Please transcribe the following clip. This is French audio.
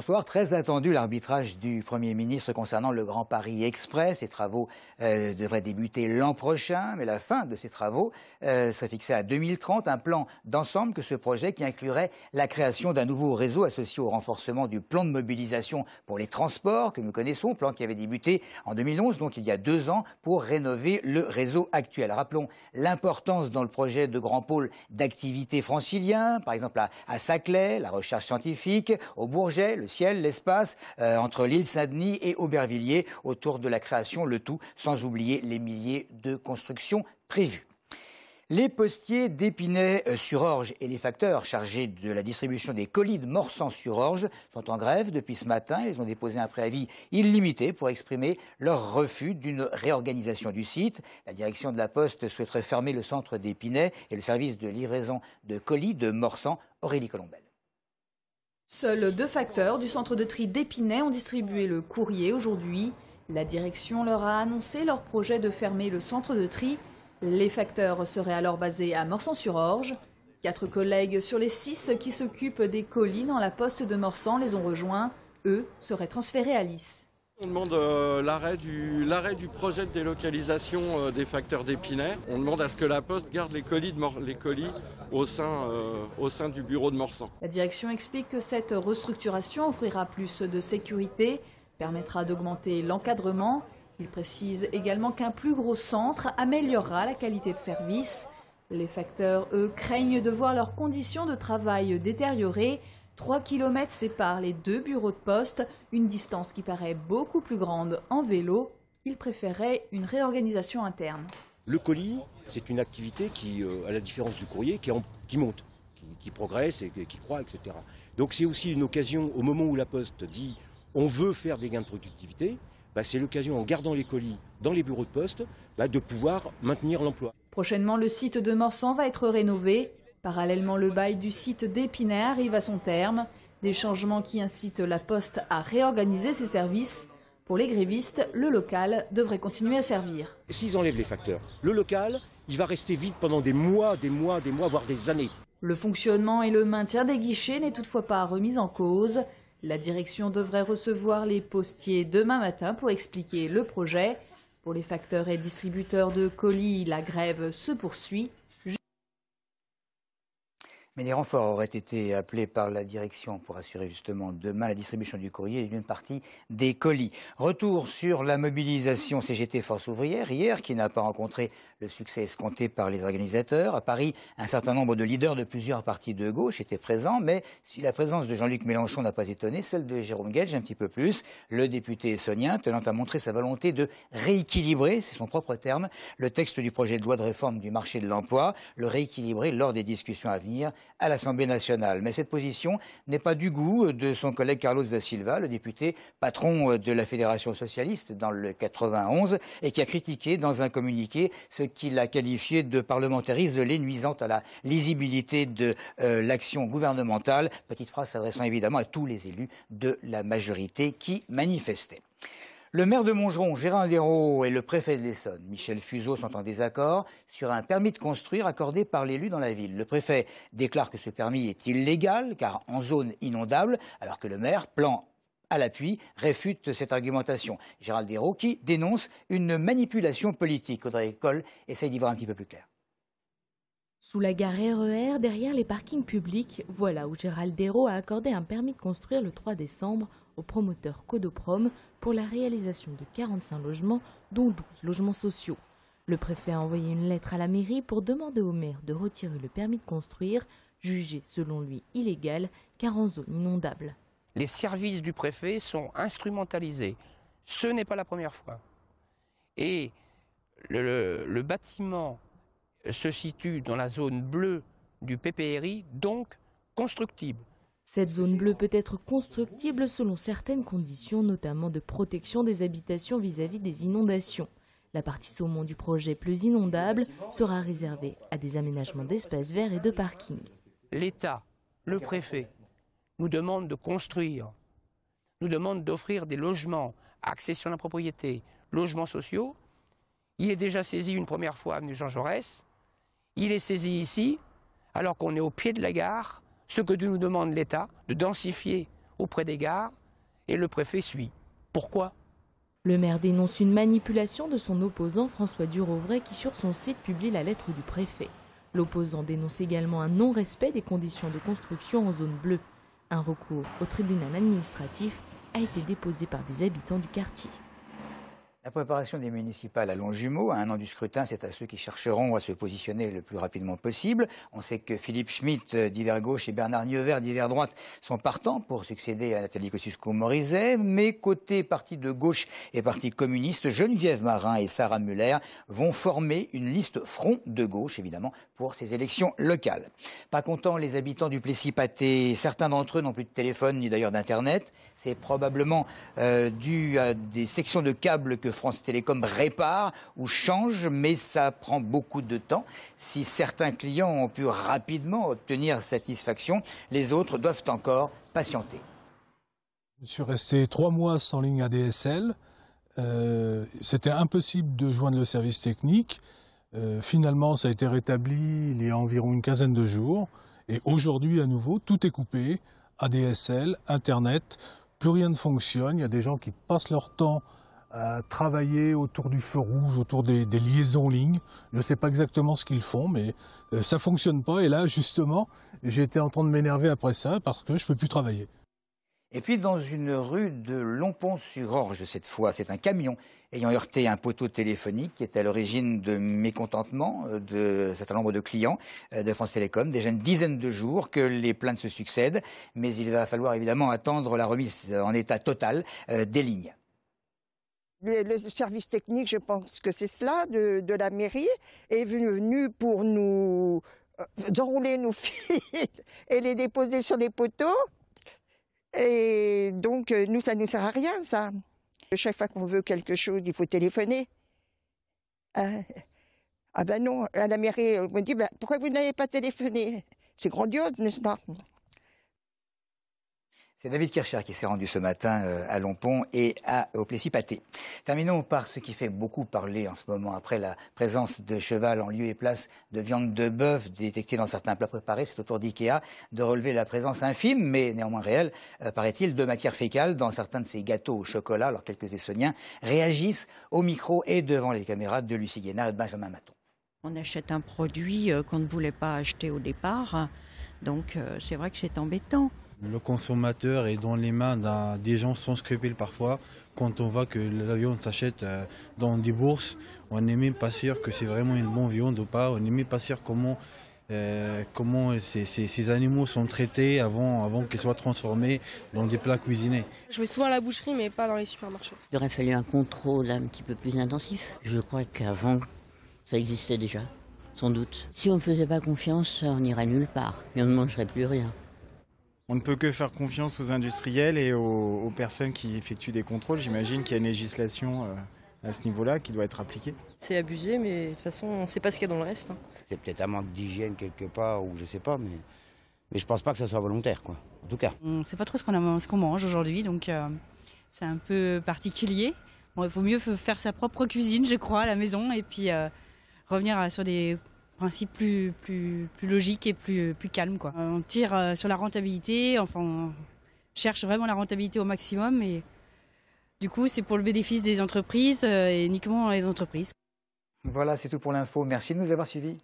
Bonsoir. Très attendu l'arbitrage du Premier ministre concernant le Grand Paris Express. Ces travaux devraient débuter l'an prochain, mais la fin de ces travaux serait fixée à 2030. Un plan d'ensemble que ce projet qui inclurait la création d'un nouveau réseau associé au renforcement du plan de mobilisation pour les transports que nous connaissons, plan qui avait débuté en 2011, donc il y a 2 ans, pour rénover le réseau actuel. Rappelons l'importance dans le projet de grands pôles d'activité franciliens, par exemple à Saclay, la recherche scientifique, au Bourget, le ciel, l'espace, entre l'île Saint-Denis et Aubervilliers, autour de la création, le tout sans oublier les milliers de constructions prévues. Les postiers d'Épinay-sur-Orge et les facteurs chargés de la distribution des colis de Morsan-sur-Orge sont en grève depuis ce matin. Ils ont déposé un préavis illimité pour exprimer leur refus d'une réorganisation du site. La direction de la Poste souhaiterait fermer le centre d'Épinay et le service de livraison de colis de Morsan. Aurélie Colombel. Seuls 2 facteurs du centre de tri d'Épinay ont distribué le courrier aujourd'hui. La direction leur a annoncé leur projet de fermer le centre de tri. Les facteurs seraient alors basés à Morsan-sur-Orge. 4 collègues sur les 6 qui s'occupent des colis dans la poste de Morsan les ont rejoints. Eux seraient transférés à Lys. On demande l'arrêt du projet de délocalisation des facteurs d'Épinay. On demande à ce que la Poste garde les colis au sein du bureau de Morsan. La direction explique que cette restructuration offrira plus de sécurité, permettra d'augmenter l'encadrement. Il précise également qu'un plus gros centre améliorera la qualité de service. Les facteurs, eux, craignent de voir leurs conditions de travail détériorées. 3 km séparent les 2 bureaux de poste, une distance qui paraît beaucoup plus grande en vélo. Ils préféraient une réorganisation interne. Le colis, c'est une activité qui, à la différence du courrier, qui monte, qui progresse et qui croît, etc. Donc c'est aussi une occasion, au moment où la Poste dit on veut faire des gains de productivité, c'est l'occasion, en gardant les colis dans les bureaux de poste, de pouvoir maintenir l'emploi. Prochainement, le site de Morsan va être rénové. Parallèlement, le bail du site d'Épinay arrive à son terme. Des changements qui incitent la Poste à réorganiser ses services. Pour les grévistes, le local devrait continuer à servir. S'ils enlèvent les facteurs, le local, il va rester vide pendant des mois, voire des années. Le fonctionnement et le maintien des guichets n'est toutefois pas remis en cause. La direction devrait recevoir les postiers demain matin pour expliquer le projet. Pour les facteurs et distributeurs de colis, la grève se poursuit. Mais les renforts auraient été appelés par la direction pour assurer justement demain la distribution du courrier et d'une partie des colis. Retour sur la mobilisation CGT Force ouvrière hier, qui n'a pas rencontré le succès escompté par les organisateurs. À Paris, un certain nombre de leaders de plusieurs partis de gauche étaient présents, mais si la présence de Jean-Luc Mélenchon n'a pas étonné, celle de Jérôme Guedj un petit peu plus. Le député essonien tenant à montrer sa volonté de rééquilibrer, c'est son propre terme, le texte du projet de loi de réforme du marché de l'emploi, le rééquilibrer lors des discussions à venir à l'Assemblée nationale. Mais cette position n'est pas du goût de son collègue Carlos da Silva, le député patron de la Fédération socialiste dans le 91 et qui a critiqué dans un communiqué ce qu'il a qualifié de parlementarisme nuisant à la lisibilité de l'action gouvernementale. Petite phrase s'adressant évidemment à tous les élus de la majorité qui manifestaient. Le maire de Montgeron, Gérald Ayrault, et le préfet de l'Essonne, Michel Fuseau, sont en désaccord sur un permis de construire accordé par l'élu dans la ville. Le préfet déclare que ce permis est illégal, car en zone inondable, alors que le maire, plan à l'appui, réfute cette argumentation. Gérald Ayrault qui dénonce une manipulation politique. Audrey Coll essaye d'y voir un petit peu plus clair. Sous la gare RER, derrière les parkings publics, voilà où Gérald Ayrault a accordé un permis de construire le 3 décembre au promoteur Codoprom pour la réalisation de 45 logements, dont 12 logements sociaux. Le préfet a envoyé une lettre à la mairie pour demander au maire de retirer le permis de construire, jugé selon lui illégal car en zone inondable. Les services du préfet sont instrumentalisés. Ce n'est pas la première fois. Et le bâtiment se situe dans la zone bleue du PPRI, donc constructible. Cette zone bleue peut être constructible selon certaines conditions, notamment de protection des habitations vis-à-vis des inondations. La partie saumon du projet plus inondable sera réservée à des aménagements d'espaces verts et de parking. L'État, le préfet, nous demande de construire, nous demande d'offrir des logements, accession à la propriété, logements sociaux. Il est déjà saisi une première fois avenue Jean Jaurès. Il est saisi ici, alors qu'on est au pied de la gare. Ce que nous demande l'État, de densifier auprès des gares et le préfet suit. Pourquoi ? Le maire dénonce une manipulation de son opposant François Durovray qui sur son site publie la lettre du préfet. L'opposant dénonce également un non-respect des conditions de construction en zone bleue. Un recours au tribunal administratif a été déposé par des habitants du quartier. La préparation des municipales à Longjumeau, à un an du scrutin, c'est à ceux qui chercheront à se positionner le plus rapidement possible. On sait que Philippe Schmitt d'hiver gauche et Bernard Nieuvert d'hiver droite sont partants pour succéder à Nathalie Kosciusko-Morizet. Mais côté parti de gauche et parti communiste, Geneviève Marin et Sarah Muller vont former une liste front de gauche, évidemment, pour ces élections locales. Pas contents les habitants du Plessis-Pathé. Certains d'entre eux n'ont plus de téléphone ni d'ailleurs d'Internet. C'est probablement dû à des sections de câbles que France Télécom répare ou change, mais ça prend beaucoup de temps. Si certains clients ont pu rapidement obtenir satisfaction, les autres doivent encore patienter. Je suis resté 3 mois sans ligne ADSL. C'était impossible de joindre le service technique. Finalement, ça a été rétabli il y a environ une quinzaine de jours. Et aujourd'hui, à nouveau, tout est coupé. ADSL, Internet, plus rien ne fonctionne. Il y a des gens qui passent leur temps à travailler autour du feu rouge, autour des liaisons lignes. Je ne sais pas exactement ce qu'ils font, mais ça ne fonctionne pas. Et là, justement, j'ai été en train de m'énerver après ça parce que je ne peux plus travailler. Et puis, dans une rue de Longpont-sur-Orge, cette fois, c'est un camion ayant heurté un poteau téléphonique qui est à l'origine de mécontentement de un certain nombre de clients de France Télécom. Déjà une dizaine de jours que les plaintes se succèdent, mais il va falloir évidemment attendre la remise en état total des lignes. Le service technique, je pense que c'est cela, de la mairie, est venu pour nous enrouler nos fils et les déposer sur les poteaux. Et donc, nous, ça ne nous sert à rien, ça. Chaque fois qu'on veut quelque chose, il faut téléphoner. Ah ben non, à la mairie, on me dit, ben, pourquoi vous n'avez pas téléphoné? C'est grandiose, n'est-ce pas? C'est David Kircher qui s'est rendu ce matin à Longpont et au Plessis-Pathé. Terminons par ce qui fait beaucoup parler en ce moment après la présence de cheval en lieu et place de viande de bœuf détectée dans certains plats préparés. C'est au tour d'IKEA de relever la présence infime, mais néanmoins réelle, paraît-il, de matière fécale dans certains de ces gâteaux au chocolat. Alors quelques Essoniens réagissent au micro et devant les caméras de Lucie Guénard et de Benjamin Maton. On achète un produit qu'on ne voulait pas acheter au départ, donc c'est vrai que c'est embêtant. Le consommateur est dans les mains des gens sans scrupules parfois. Quand on voit que la viande s'achète dans des bourses, on n'est même pas sûr que c'est vraiment une bonne viande ou pas. On n'est même pas sûr comment ces animaux sont traités avant qu'ils soient transformés dans des plats cuisinés. Je vais souvent à la boucherie mais pas dans les supermarchés. Il aurait fallu un contrôle un petit peu plus intensif. Je crois qu'avant, ça existait déjà, sans doute. Si on ne faisait pas confiance, on n'irait nulle part et on ne mangerait plus rien. On ne peut que faire confiance aux industriels et aux personnes qui effectuent des contrôles. J'imagine qu'il y a une législation à ce niveau-là qui doit être appliquée. C'est abusé, mais de toute façon, on ne sait pas ce qu'il y a dans le reste. C'est peut-être un manque d'hygiène quelque part, ou je ne sais pas, mais je ne pense pas que ça soit volontaire, quoi. En tout cas. On ne sait pas trop ce qu'on mange aujourd'hui, donc c'est un peu particulier. Bon, il faut mieux faire sa propre cuisine, je crois, à la maison, et puis revenir sur des principe plus logique et plus calme, quoi. On tire sur la rentabilité, enfin on cherche vraiment la rentabilité au maximum et du coup c'est pour le bénéfice des entreprises et uniquement les entreprises. Voilà, c'est tout pour l'info. Merci de nous avoir suivis.